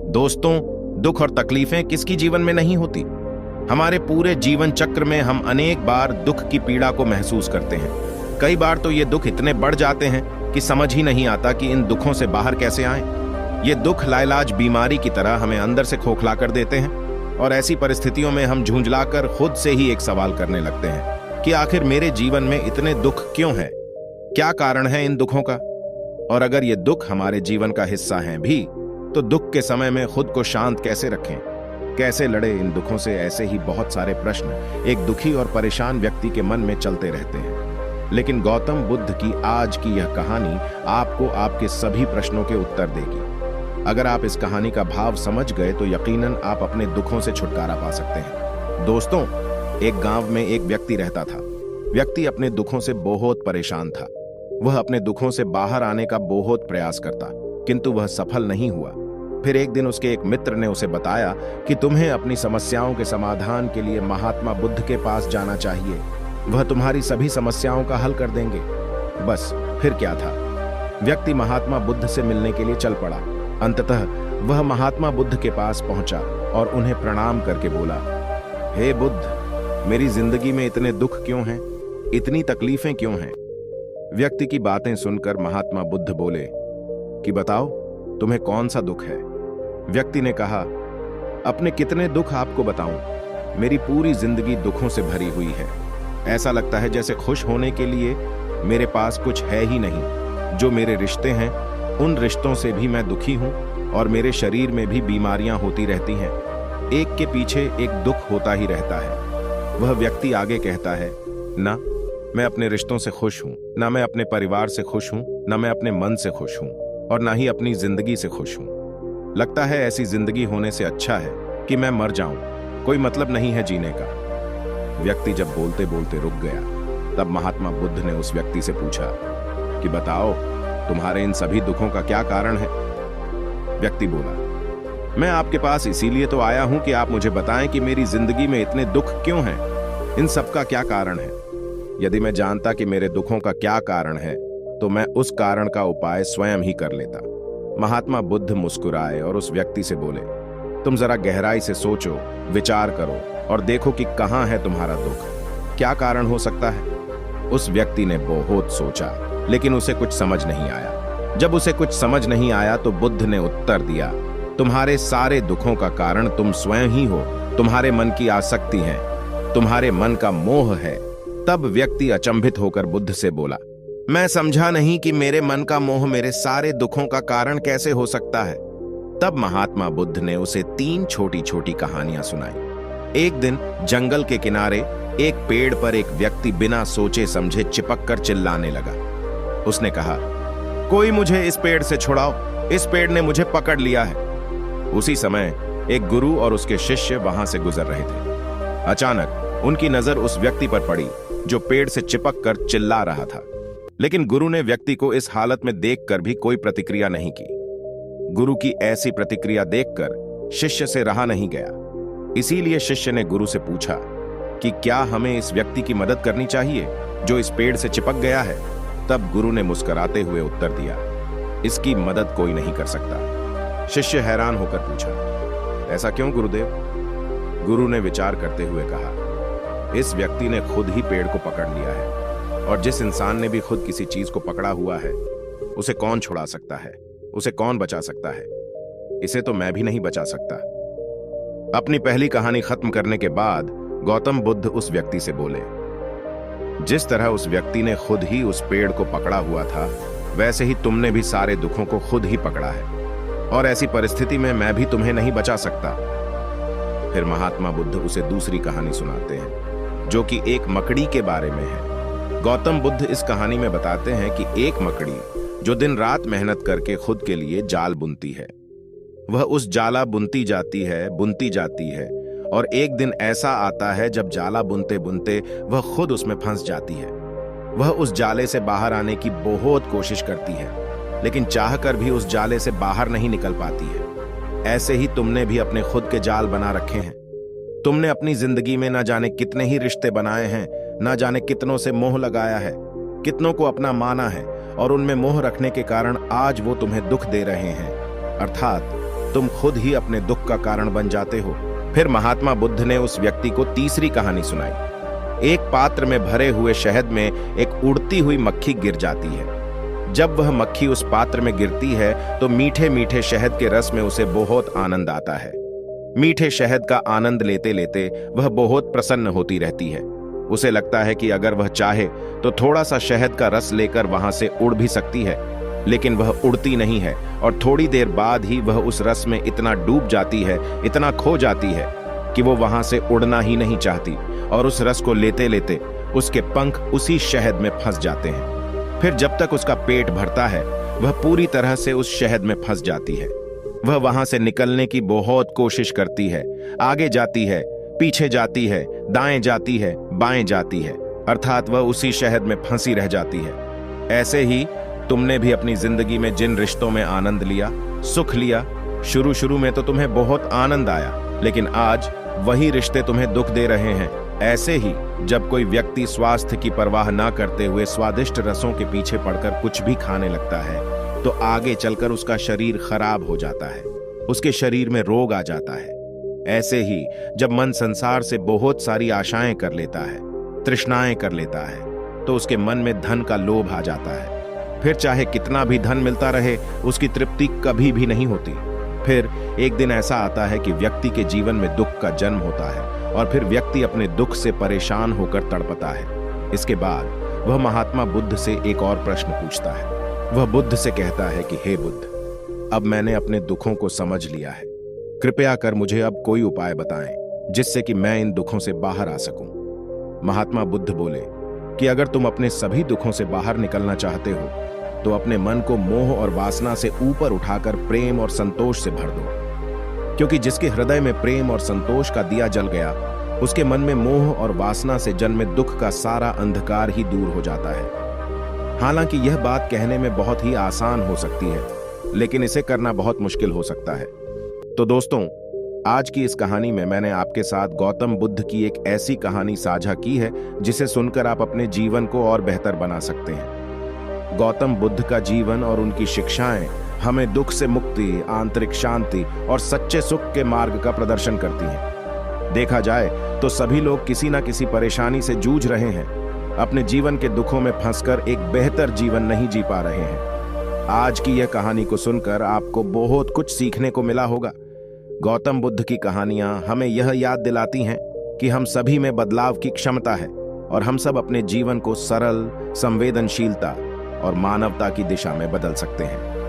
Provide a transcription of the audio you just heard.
दोस्तों, दुख और तकलीफें किसकी जीवन में नहीं होती। हमारे पूरे जीवन चक्र में हम अनेक बार दुख की पीड़ा को महसूस करते हैं। कई बार तो ये दुख इतने बढ़ जाते हैं कि समझ ही नहीं आता कि इन दुखों से बाहर कैसे आएं। ये दुख लाइलाज बीमारी की तरह हमें अंदर से खोखला कर देते हैं और ऐसी परिस्थितियों में हम झुंझलाकर खुद से ही एक सवाल करने लगते हैं कि आखिर मेरे जीवन में इतने दुख क्यों हैं? क्या कारण है इन दुखों का? और अगर ये दुख हमारे जीवन का हिस्सा हैं भी, तो दुख के समय में खुद को शांत कैसे रखें, कैसे लड़े इन दुखों से? ऐसे ही बहुत सारे प्रश्न एक दुखी और परेशान व्यक्ति के मन में चलते रहते हैं। लेकिन गौतम बुद्ध की आज की यह कहानी आपको आपके सभी प्रश्नों के उत्तर देगी। अगर आप इस कहानी का भाव समझ गए तो यकीनन आप अपने दुखों से छुटकारा पा सकते हैं। दोस्तों, एक गांव में एक व्यक्ति रहता था। व्यक्ति अपने दुखों से बहुत परेशान था। वह अपने दुखों से बाहर आने का बहुत प्रयास करता, किंतु वह सफल नहीं हुआ। फिर एक दिन उसके एक मित्र ने उसे बताया कि तुम्हें अपनी समस्याओं के समाधान के लिए महात्मा बुद्ध के पास जाना चाहिए। वह तुम्हारी सभी समस्याओं का हल कर देंगे। बस फिर क्या था, व्यक्ति महात्मा बुद्ध से मिलने के लिए चल पड़ा। अंततः वह महात्मा बुद्ध के पास पहुंचा और उन्हें प्रणाम करके बोला, हे बुद्ध, मेरी जिंदगी में इतने दुख क्यों हैं? इतनी तकलीफें क्यों हैं? व्यक्ति की बातें सुनकर महात्मा बुद्ध बोले कि बताओ, तुम्हें कौन सा दुख है? व्यक्ति ने कहा, अपने कितने दुख आपको बताऊं? मेरी पूरी जिंदगी दुखों से भरी हुई है। ऐसा लगता है जैसे खुश होने के लिए मेरे पास कुछ है ही नहीं। जो मेरे रिश्ते हैं, उन रिश्तों से भी मैं दुखी हूं और मेरे शरीर में भी बीमारियां होती रहती हैं। एक के पीछे एक दुख होता ही रहता है। वह व्यक्ति आगे कहता है, ना मैं अपने रिश्तों से खुश हूं, ना मैं अपने परिवार से खुश हूं, ना मैं अपने मन से खुश हूं और ना ही अपनी जिंदगी से खुश हूं। लगता है ऐसी जिंदगी होने से अच्छा है कि मैं मर जाऊं, कोई मतलब नहीं है जीने का। व्यक्ति जब बोलते बोलते रुक गया, तब महात्मा बुद्ध ने उस व्यक्ति से पूछा कि बताओ, तुम्हारे इन सभी दुखों का क्या कारण है? व्यक्ति बोला, मैं आपके पास इसीलिए तो आया हूं कि आप मुझे बताएं कि मेरी जिंदगी में इतने दुख क्यों हैं, इन सब का क्या कारण है। यदि मैं जानता कि मेरे दुखों का क्या कारण है, तो मैं उस कारण का उपाय स्वयं ही कर लेता। महात्मा बुद्ध मुस्कुराए और उस व्यक्ति से बोले, तुम जरा गहराई से सोचो, विचार करो और देखो कि कहां है तुम्हारा दुख, क्या कारण हो सकता है। उस व्यक्ति ने बहुत सोचा, लेकिन उसे कुछ समझ नहीं आया। जब उसे कुछ समझ नहीं आया तो बुद्ध ने उत्तर दिया, तुम्हारे सारे दुखों का कारण तुम स्वयं ही हो। तुम्हारे मन की आसक्ति है, तुम्हारे मन का मोह है। तब व्यक्ति अचंभित होकर बुद्ध से बोला, मैं समझा नहीं कि मेरे मन का मोह मेरे सारे दुखों का कारण कैसे हो सकता है। तब महात्मा बुद्ध ने उसे 3 छोटी छोटी कहानियां सुनाई। एक दिन जंगल के किनारे एक पेड़ पर एक व्यक्ति बिना सोचे समझे चिपक कर चिल्लाने लगा। उसने कहा, कोई मुझे इस पेड़ से छुड़ाओ, इस पेड़ ने मुझे पकड़ लिया है। उसी समय एक गुरु और उसके शिष्य वहां से गुजर रहे थे। अचानक उनकी नजर उस व्यक्ति पर पड़ी जो पेड़ से चिपक कर चिल्ला रहा था। लेकिन गुरु ने व्यक्ति को इस हालत में देखकर भी कोई प्रतिक्रिया नहीं की। गुरु की ऐसी प्रतिक्रिया देखकर शिष्य से रहा नहीं गया। इसीलिए शिष्य ने गुरु से पूछा कि क्या हमें इस व्यक्ति की मदद करनी चाहिए जो इस पेड़ से चिपक गया है। तब गुरु ने मुस्कुराते हुए उत्तर दिया, इसकी मदद कोई नहीं कर सकता। शिष्य हैरान होकर पूछा, ऐसा क्यों गुरुदेव? गुरु ने विचार करते हुए कहा, इस व्यक्ति ने खुद ही पेड़ को पकड़ लिया है और जिस इंसान ने भी खुद किसी चीज को पकड़ा हुआ है, उसे कौन छुड़ा सकता है, उसे कौन बचा सकता है? इसे तो मैं भी नहीं बचा सकता। अपनी पहली कहानी खत्म करने के बाद गौतम बुद्ध उस व्यक्ति से बोले, जिस तरह उस व्यक्ति ने खुद ही उस पेड़ को पकड़ा हुआ था, वैसे ही तुमने भी सारे दुखों को खुद ही पकड़ा है और ऐसी परिस्थिति में मैं भी तुम्हें नहीं बचा सकता। फिर महात्मा बुद्ध उसे दूसरी कहानी सुनाते हैं जो कि एक मकड़ी के बारे में है। गौतम बुद्ध इस कहानी में बताते हैं कि एक मकड़ी जो दिन रात मेहनत करके खुद के लिए जाल बुनती है, वह उस जाला बुनती जाती है और एक दिन ऐसा आता है जब जाला बुनते बुनते वह खुद उसमें फंस जाती है। वह उस जाले से बाहर आने की बहुत कोशिश करती है, लेकिन चाहकर भी उस जाले से बाहर नहीं निकल पाती है। ऐसे ही तुमने भी अपने खुद के जाल बना रखे हैं। तुमने अपनी जिंदगी में ना जाने कितने ही रिश्ते बनाए हैं, ना जाने कितनों से मोह लगाया है, कितनों को अपना माना है और उनमें मोह रखने के कारण आज वो तुम्हें दुख दे रहे हैं। अर्थात तुम खुद ही अपने दुख का कारण बन जाते हो। फिर महात्मा बुद्ध ने उस व्यक्ति को तीसरी कहानी सुनाई। एक पात्र में भरे हुए शहद में एक उड़ती हुई मक्खी गिर जाती है। जब वह मक्खी उस पात्र में गिरती है तो मीठे मीठे शहद के रस में उसे बहुत आनंद आता है। मीठे शहद का आनंद लेते लेते वह बहुत प्रसन्न होती रहती है। उसे लगता है कि अगर वह चाहे तो थोड़ा सा शहद का रस लेकर वहां से उड़ भी सकती है, लेकिन वह उड़ती नहीं है और थोड़ी देर बाद ही वह उस रस में इतना डूब जाती है, इतना खो जाती है कि वो वहां से उड़ना ही नहीं चाहती और उस रस को लेते लेते उसके पंख उसी शहद में फंस जाते हैं। फिर जब तक उसका पेट भरता है वह पूरी तरह से उस शहद में फंस जाती है। वह वहां से निकलने की बहुत कोशिश करती है, आगे जाती है, पीछे जाती है, दाएं जाती है, बाएं जाती है, अर्थात वह उसी शहद में फंसी रह जाती है। ऐसे ही तुमने भी अपनी जिंदगी में जिन रिश्तों में आनंद लिया, सुख लिया, शुरू में तो तुम्हें बहुत आनंद आया, लेकिन आज वही रिश्ते तुम्हें दुख दे रहे हैं। ऐसे ही जब कोई व्यक्ति स्वास्थ्य की परवाह ना करते हुए स्वादिष्ट रसों के पीछे पड़कर कुछ भी खाने लगता है तो आगे चलकर उसका शरीर खराब हो जाता है, उसके शरीर में रोग आ जाता है। ऐसे ही जब मन संसार से बहुत सारी आशाएं कर लेता है, तृष्णाएं कर लेता है, तो उसके मन में धन का लोभ आ जाता है। फिर चाहे कितना भी धन मिलता रहे उसकी तृप्ति कभी भी नहीं होती। फिर एक दिन ऐसा आता है कि व्यक्ति के जीवन में दुख का जन्म होता है और फिर व्यक्ति अपने दुख से परेशान होकर तड़पता है। इसके बाद वह महात्मा बुद्ध से एक और प्रश्न पूछता है। वह बुद्ध से कहता है कि हे बुद्ध, अब मैंने अपने दुखों को समझ लिया है, कृपया कर मुझे अब कोई उपाय बताएं जिससे कि मैं इन दुखों से बाहर आ सकूं। महात्मा बुद्ध बोले कि अगर तुम अपने सभी दुखों से बाहर निकलना चाहते हो तो अपने मन को मोह और वासना से ऊपर उठाकर प्रेम और संतोष से भर दो, क्योंकि जिसके हृदय में प्रेम और संतोष का दिया जल गया उसके मन में मोह और वासना से जन्मे दुख का सारा अंधकार ही दूर हो जाता है। हालांकि यह बात कहने में बहुत ही आसान हो सकती है, लेकिन इसे करना बहुत मुश्किल हो सकता है। तो दोस्तों, आज की इस कहानी में मैंने आपके साथ गौतम बुद्ध की एक ऐसी कहानी साझा की है जिसे सुनकर आप अपने जीवन को और बेहतर बना सकते हैं। गौतम बुद्ध का जीवन और उनकी शिक्षाएं हमें दुख से मुक्ति, आंतरिक शांति और सच्चे सुख के मार्ग का प्रदर्शन करती हैं। देखा जाए तो सभी लोग किसी न किसी परेशानी से जूझ रहे हैं, अपने जीवन के दुखों में फंसकर एक बेहतर जीवन नहीं जी पा रहे हैं। आज की यह कहानी को सुनकर आपको बहुत कुछ सीखने को मिला होगा। गौतम बुद्ध की कहानियां हमें यह याद दिलाती हैं कि हम सभी में बदलाव की क्षमता है और हम सब अपने जीवन को सरल, संवेदनशीलता और मानवता की दिशा में बदल सकते हैं।